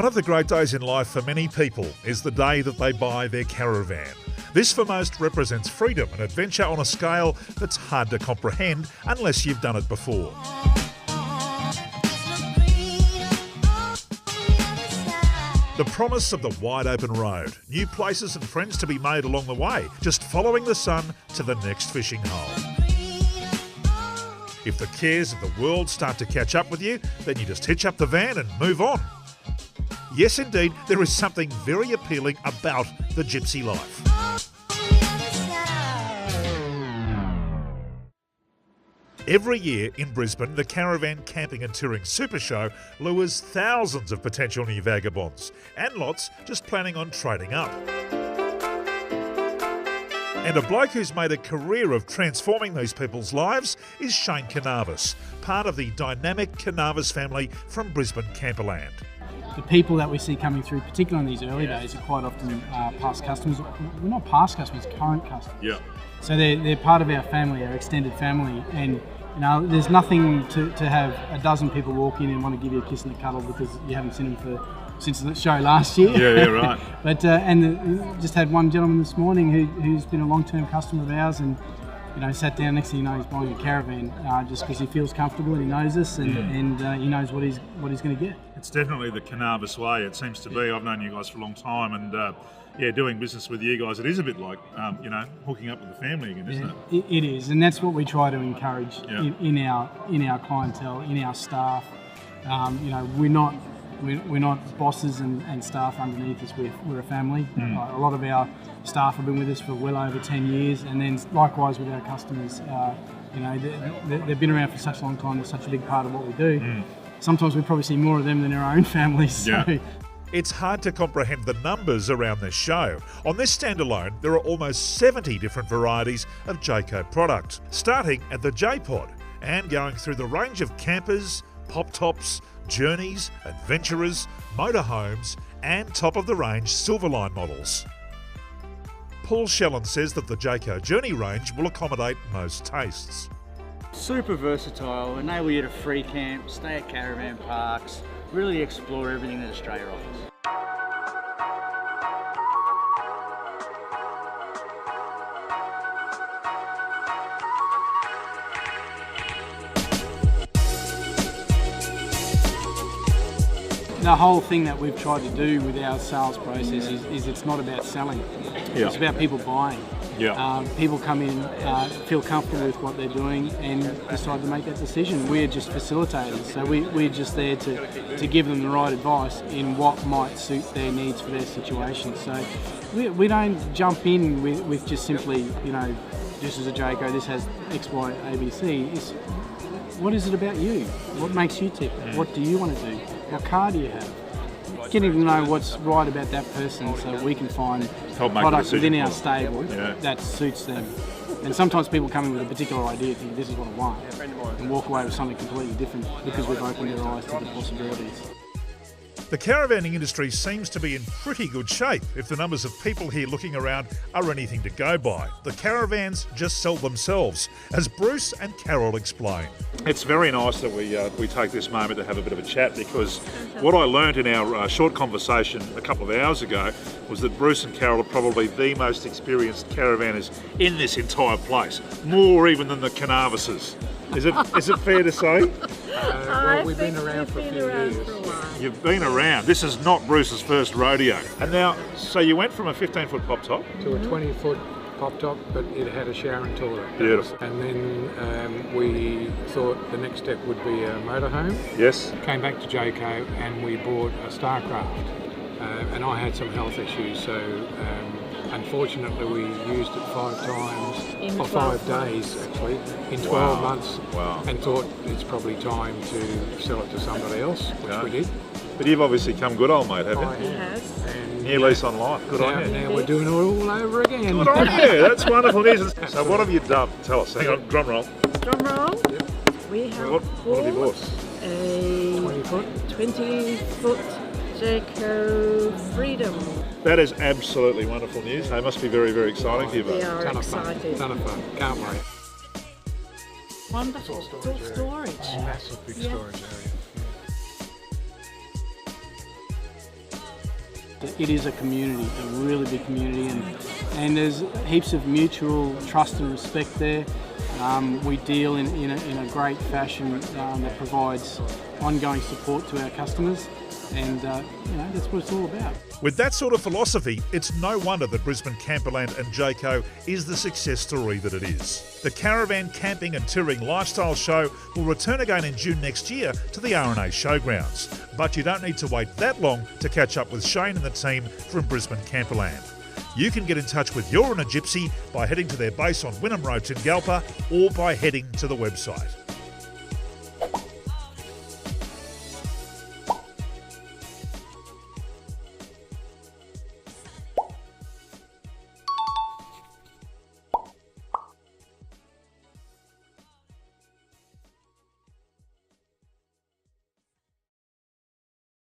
One of the great days in life for many people is the day that they buy their caravan. This for most represents freedom and adventure on a scale that's hard to comprehend unless you've done it before. The promise of the wide open road, new places and friends to be made along the way, just following the sun to the next fishing hole. If the cares of the world start to catch up with you, then you just hitch up the van and move on. Yes, indeed, there is something very appealing about the Gypsy Life. Every year in Brisbane, the Caravan Camping and Touring Super Show lures thousands of potential new vagabonds, and lots just planning on trading up. And a bloke who's made a career of transforming these people's lives is Shane Canovas, part of the dynamic Canovas family from Brisbane Camperland. The people that we see coming through, particularly in these early days, are quite often past customers. We're not past customers, current customers. Yeah. So they're part of our family, our extended family, and there's nothing to have a dozen people walk in and want to give you a kiss and a cuddle because you haven't seen them since the show last year. Yeah, right. But just had one gentleman this morning who's been a long-term customer of ours, and sat down next thing he's buying a caravan just because he feels comfortable and he knows us and he knows what he's going to get. It's definitely the Canovas way. It seems to be. I've known you guys for a long time, and doing business with you guys, it is a bit like hooking up with the family again, isn't it? It is, and that's what we try to encourage in our clientele, in our staff. We're not bosses and staff underneath us. We're a family. A lot of our staff have been with us for well over 10 years, and then likewise with our customers. They've been around for such a long time. They're such a big part of what we do. Sometimes we probably see more of them than our own families. So. It's hard to comprehend the numbers around this show. On this standalone, there are almost 70 different varieties of Jayco product, starting at the J-Pod and going through the range of campers, pop-tops, journeys, adventurers, motorhomes and top-of-the-range Silverline models. Paul Shellen says that the Jayco Journey range will accommodate most tastes. Super versatile, enable you to free camp, stay at caravan parks, really explore everything that Australia offers. The whole thing that we've tried to do with our sales process is it's not about selling. It's about people buying. People come in, feel comfortable with what they're doing and decide to make that decision. We're just facilitators, so we're just there to give them the right advice in what might suit their needs for their situation. So we don't jump in with just simply, this is a Jayco, this has X, Y, A, B, C. It's, what is it about you? What makes you tick? What do you want to do? What car do you have? Getting to know what's right about that person so we can find products within our stable that suits them. And sometimes people come in with a particular idea, think this is what I want, and walk away with something completely different because we've opened their eyes to the possibilities. The caravanning industry seems to be in pretty good shape if the numbers of people here looking around are anything to go by. The caravans just sell themselves, as Bruce and Carole explain. It's very nice that we take this moment to have a bit of a chat, because what I learned in our short conversation a couple of hours ago was that Bruce and Carole are probably the most experienced caravanners in this entire place, more even than the Canovases. Is it fair to say? Well, we've been around for a few years. You've been around. This is not Bruce's first rodeo. And now, so you went from a 15-foot pop top to a 20-foot pop top, but it had a shower and toilet. Beautiful. And then we thought the next step would be a motorhome. Yes. Came back to Jayco and we bought a Starcraft. And I had some health issues, so unfortunately we used it 5 times, or 5 days actually, in 12 months. Wow. And thought it's probably time to sell it to somebody else, which we did. But you've obviously come good, old mate, haven't you? I have. New lease on life. Good on you. Now we're doing it all over again. Good on you. That's wonderful news. So what have you done? Tell us. Hang on, drum roll. Drum roll. Yep. We have What have you bought? a 20-foot. 20-foot Jayco Freedom. That is absolutely wonderful news. They must be very, very exciting for you both. We are Ton of fun. excited. Ton of fun. Can't wait. Wonderful. Full storage. Massive big storage area. It is a community, a really big community, and there's heaps of mutual trust and respect there. We deal in a great fashion that provides ongoing support to our customers, and that's what it's all about. With that sort of philosophy, it's no wonder that Brisbane Camperland and Jayco is the success story that it is. The Caravan Camping and Touring Lifestyle Show will return again in June next year to the R&A Showgrounds. But you don't need to wait that long to catch up with Shane and the team from Brisbane Camperland. You can get in touch with You're in a Gypsy by heading to their base on Wynnum Road in Galpa or by heading to the website.